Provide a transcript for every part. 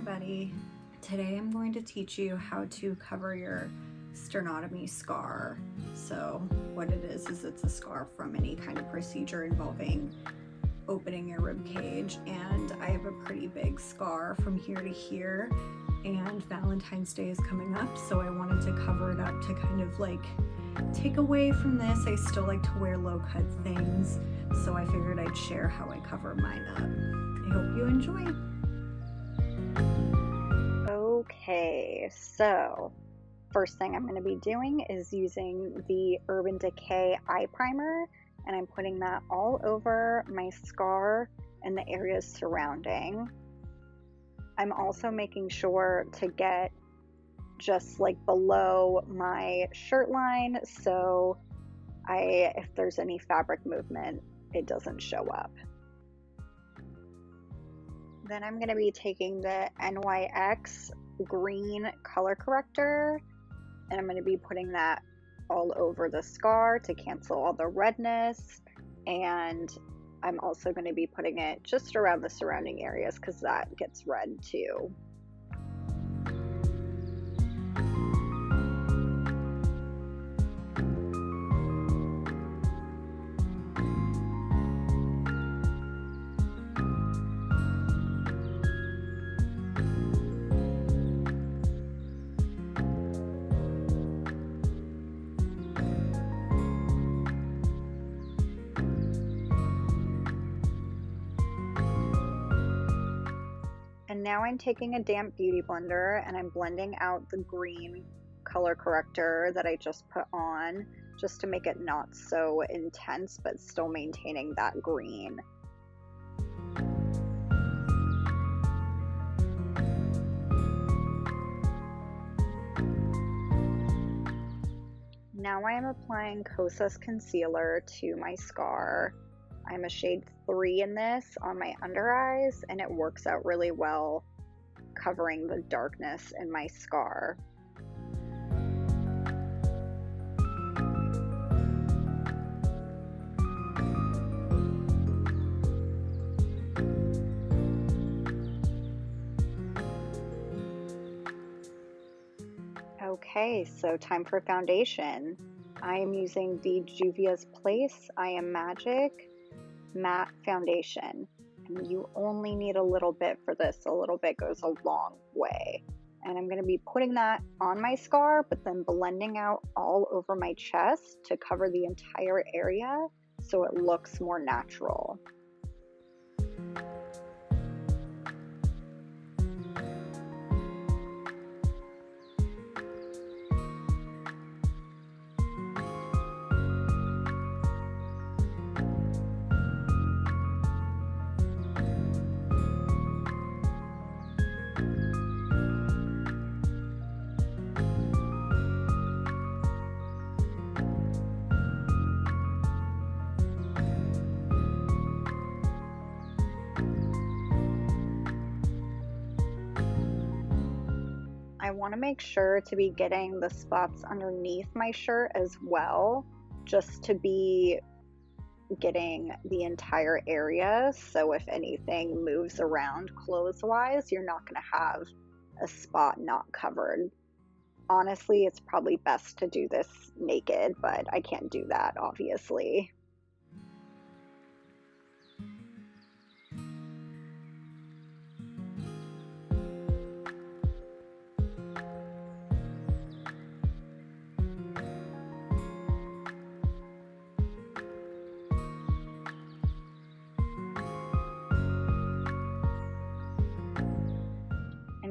everybody. Today I'm going to teach you how to cover your sternotomy scar. So what it is it's a scar from any kind of procedure involving opening your rib cage, and I have a pretty big scar from here to here, and Valentine's Day is coming up, so I wanted to cover it up to kind of like take away from this. I still like to wear low cut things, so I figured I'd share how I cover mine up. I hope you enjoy. Okay, so first thing I'm going to be doing is using the Urban Decay eye primer, and I'm putting that all over my scar and the areas surrounding. I'm also making sure to get just like below my shirt line, so if there's any fabric movement, it doesn't show up. Then I'm going to be taking the NYX green color corrector, and I'm going to be putting that all over the scar to cancel all the redness, and I'm also going to be putting it just around the surrounding areas because that gets red too. And now I'm taking a damp beauty blender and I'm blending out the green color corrector that I just put on, just to make it not so intense but still maintaining that green. Now I am applying Kosas concealer to my scar. I'm a shade 3 in this on my under eyes, and it works out really well covering the darkness in my scar. Okay, so time for foundation. I am using the Juvia's Place I Am Magic matte foundation, and you only need a little bit for this. A little bit goes a long way, and I'm going to be putting that on my scar but then blending out all over my chest to cover the entire area so it looks more natural. I want to make sure to be getting the spots underneath my shirt as well, just to be getting the entire area, so if anything moves around clothes-wise, you're not going to have a spot not covered. Honestly, it's probably best to do this naked, but I can't do that, obviously.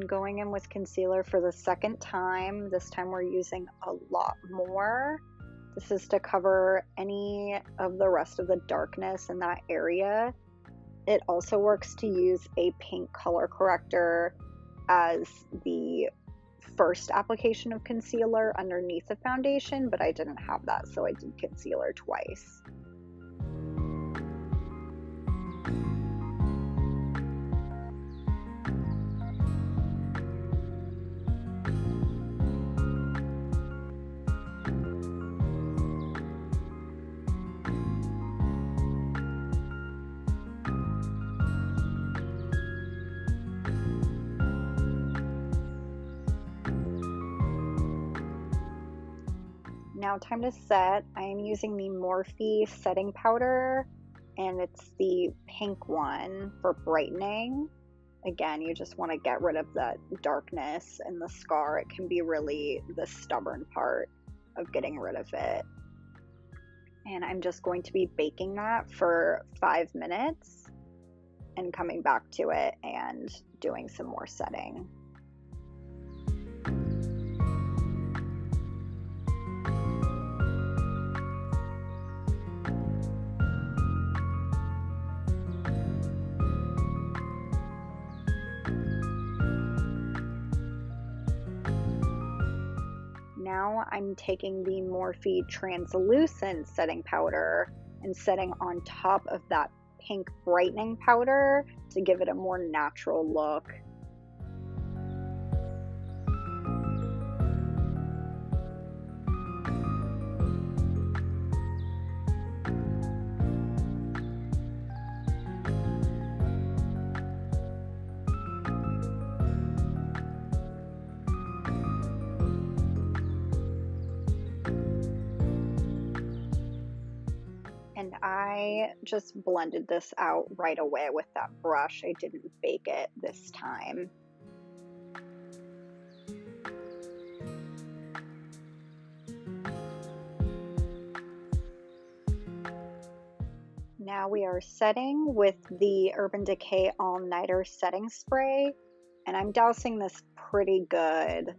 Going in with concealer for the second time. This time we're using a lot more. This is to cover any of the rest of the darkness in that area. It also works to use a pink color corrector as the first application of concealer underneath the foundation, but I didn't have that, so I did concealer twice. Now time to set. I am using the Morphe setting powder, and it's the pink one for brightening. Again, you just want to get rid of that darkness in the scar. It can be really the stubborn part of getting rid of it. And I'm just going to be baking that for 5 minutes and coming back to it and doing some more setting. Now I'm taking the Morphe translucent setting powder and setting on top of that pink brightening powder to give it a more natural look. And I just blended this out right away with that brush. I didn't bake it this time. Now we are setting with the Urban Decay All Nighter setting spray, and I'm dousing this pretty good.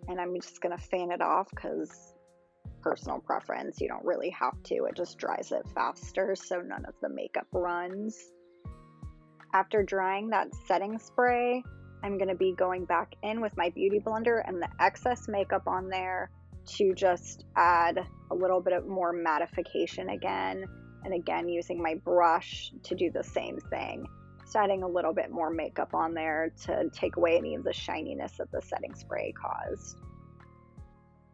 And I'm just gonna fan it off because personal preference, you don't really have to, it just dries it faster so none of the makeup runs. After drying that setting spray, I'm going to be going back in with my beauty blender and the excess makeup on there to just add a little bit of more mattification again, and again using my brush to do the same thing, just adding a little bit more makeup on there to take away any of the shininess that the setting spray caused.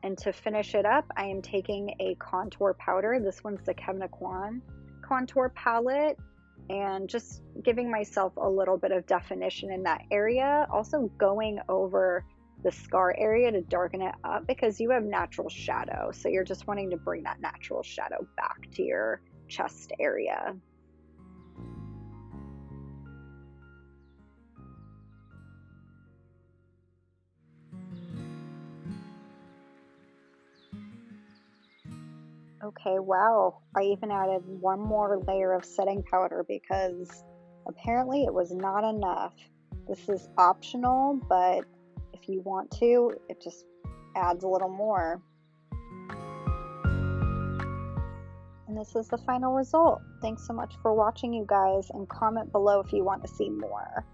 And to finish it up, I am taking a contour powder. This one's the Aucoin contour palette, and just giving myself a little bit of definition in that area. Also going over the scar area to darken it up because you have natural shadow. So you're just wanting to bring that natural shadow back to your chest area. Okay, wow, I even added one more layer of setting powder because apparently it was not enough. This is optional, but if you want to, it just adds a little more. And this is the final result. Thanks so much for watching, you guys, and comment below if you want to see more.